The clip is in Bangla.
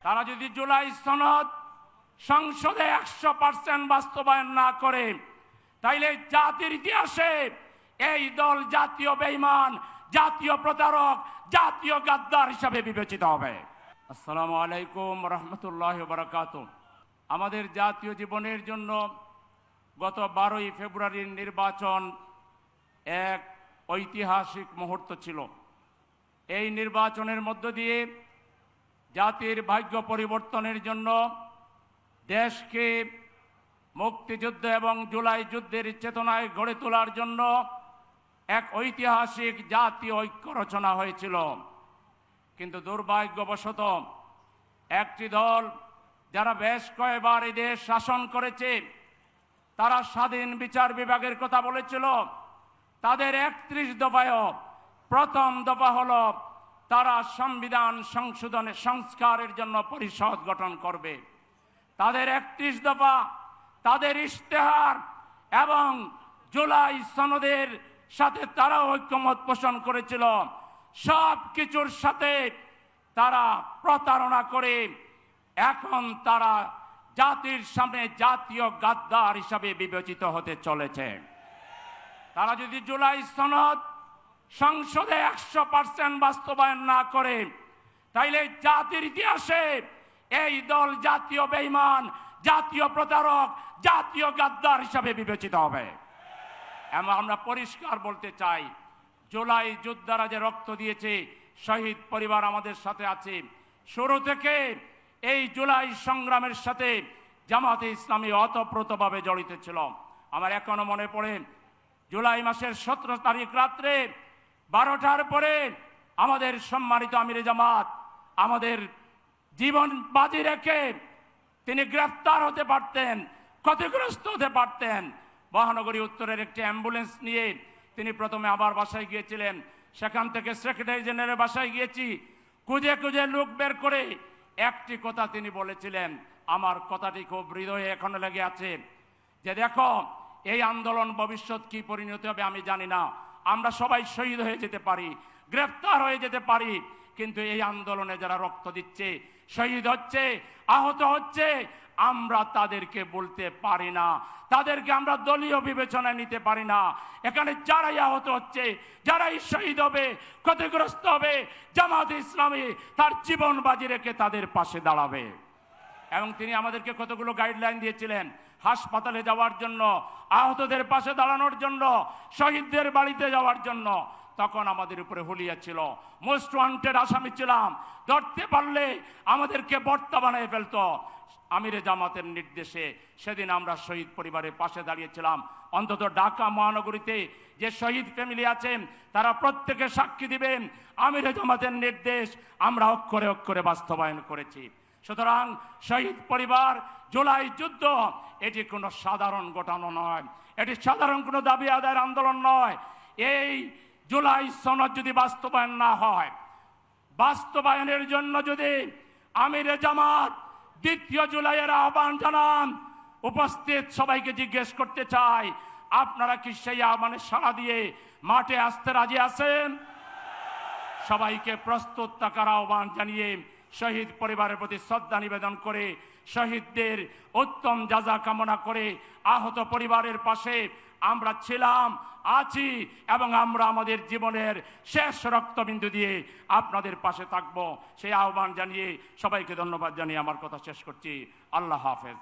তারা যদি জুলাই সনদ সংসদে 100% বাস্তবায়ন না করে, তাইলে জাতির ইতিহাসে এই দল জাতীয় বেঈমান, জাতীয় প্রতারক, জাতীয় গাদ্দার হিসাবে বিবেচিত হবে। আসসালামু আলাইকুম রহমতুল্লাহ বারাকাতুহু। আমাদের জাতীয় জীবনের জন্য গত 12ই ফেব্রুয়ারির নির্বাচন এক ঐতিহাসিক মুহূর্ত ছিল। এই নির্বাচনের মধ্য দিয়ে জাতির ভাগ্য পরিবর্তনের জন্য দেশকে মুক্তিযুদ্ধ এবং জুলাই যুদ্ধের চেতনায় গড়ে তোলার জন্য এক ঐতিহাসিক জাতীয় ঐক্য রচনা হয়েছিল। কিন্তু দুর্ভাগ্যবশত একটি দল যারা বেশ কয়েকবার এই দেশ শাসন করেছে, তারা স্বাধীন বিচার বিভাগের কথা বলেছিল। তাদের 31 দফায়ও প্রথম দফা হলো তারা সংবিধান সংশোধনের সংস্কারের জন্য পরিষদ গঠন করবে। তাদের 31 দফা, তাদের ইশতেহার এবং জুলাই সনদের সাথে তারা ঐক্যমত পোষণ করেছিল। সব কিছুর সাথে তারা প্রতারণা করে এখন তারা জাতির সামনে জাতীয় গাদ্দার হিসাবে বিবেচিত হতে চলেছে। তারা যদি জুলাই সনদ সংসদে 100% বাস্তবায়ন না করে, তাইলে জাতির ইতিহাসে এই দল জাতীয় বেঈমান, জাতীয় প্রতারক, জাতীয় গাদ্দার হিসাবে বিবেচিত হবে। এবং আমরা পরিষ্কার বলতে চাই, জুলাই যোদ্ধারা যে রক্ত দিয়েছে, শহীদ পরিবার আমাদের সাথে আছে। শুরু থেকে এই জুলাই সংগ্রামের সাথে জামাতে ইসলামী ওতপ্রোতভাবে জড়িত ছিল। আমার এখনো মনে পড়ে, জুলাই মাসের 17 তারিখ রাত্রে 12টার পরে আমাদের সম্মানিত আমিরে জামাত আমাদের জীবন বাজি রেখে তিনি গ্রেফতার হতে পারতেন, ক্ষতিগ্রস্ত হতে পারতেন। মহানগরী উত্তরের একটি অ্যাম্বুলেন্স নিয়ে তিনি প্রথমে আবার বাসায় গিয়েছিলেন। সেখান থেকে সেক্রেটারি জেনারেলের বাসায় গিয়েছি, খুঁজে খুঁজে লোক বের করে একটি কথা তিনি বলেছিলেন, আমার কথাটি খুব হৃদয়ে এখনো লেগে আছে, যে দেখো এই আন্দোলন ভবিষ্যৎ কি পরিণতি হবে আমি জানি না। আমরা সবাই শহীদ হয়ে যেতে পারি, গ্রেফতার হয়ে যেতে পারি, কিন্তু এই আন্দোলনে যারা রক্ত দিচ্ছে, শহীদ হচ্ছে, আহত হচ্ছে, আমরা তাদেরকে বলতে পারি না, তাদেরকে আমরা দলীয় বিবেচনায় নিতে পারি না। এখানে যারাই আহত হচ্ছে, যারাই শহীদ হবে, ক্ষতিগ্রস্ত হবে, জামাতে ইসলামী তার জীবন বাজি রেখে তাদের পাশে দাঁড়াবে। এবং তিনি আমাদেরকে কতগুলো গাইডলাইন দিয়েছিলেন, হাসপাতালে যাওয়ার জন্য, আহতদের পাশে দাঁড়ানোর জন্য, শহীদদের বাড়িতে যাওয়ার জন্য। তখন আমাদের উপরে হুলিয়া ছিল, মোস্ট ওয়ান্টেড আসামি ছিলাম, ধরতে পারলে আমাদেরকে বর্তা বানিয়ে ফেলতো। আমিরে জামাতের নির্দেশে সেদিন আমরা শহীদ পরিবারের পাশে দাঁড়িয়েছিলাম। অন্তত ঢাকা মহানগরীতে যে শহীদ ফ্যামিলি আছেন তারা প্রত্যেকে সাক্ষী দিবেন, আমিরে জামাতের নির্দেশ আমরা অক্ষরে অক্ষরে বাস্তবায়ন করেছি। সুতরাং শহীদ পরিবার, জুলাই যুদ্ধ এটি কোনো সাধারণ ঘটনা নয়, এটি সাধারণ কোনো দাবি আদায়ের আন্দোলন নয়। এই জুলাই সনদ যদি বাস্তবায়ন না হয়, বাস্তবায়নের জন্য যদি আমিরে জামাত 2 জুলাইয়ের আহ্বান জানান, উপস্থিত সবাইকে জিজ্ঞেস করতে চাই, আপনারা কি সেই আহ্বানে সাড়া দিয়ে মাঠে আসতে রাজি আছেন? সবাইকে প্রস্তুত থাকার আহ্বান জানিয়ে শহীদ পরিবারের প্রতি শ্রদ্ধা নিবেদন করে, শহীদদের উত্তম যাজা কামনা করে, আহত পরিবারের পাশে আমরা ছিলাম, আছি এবং আমরা আমাদের জীবনের শেষ রক্তবিন্দু দিয়ে আপনাদের পাশে থাকব, সেই আহ্বান জানিয়ে সবাইকে ধন্যবাদ জানিয়ে আমার কথা শেষ করছি। আল্লাহ হাফেজ।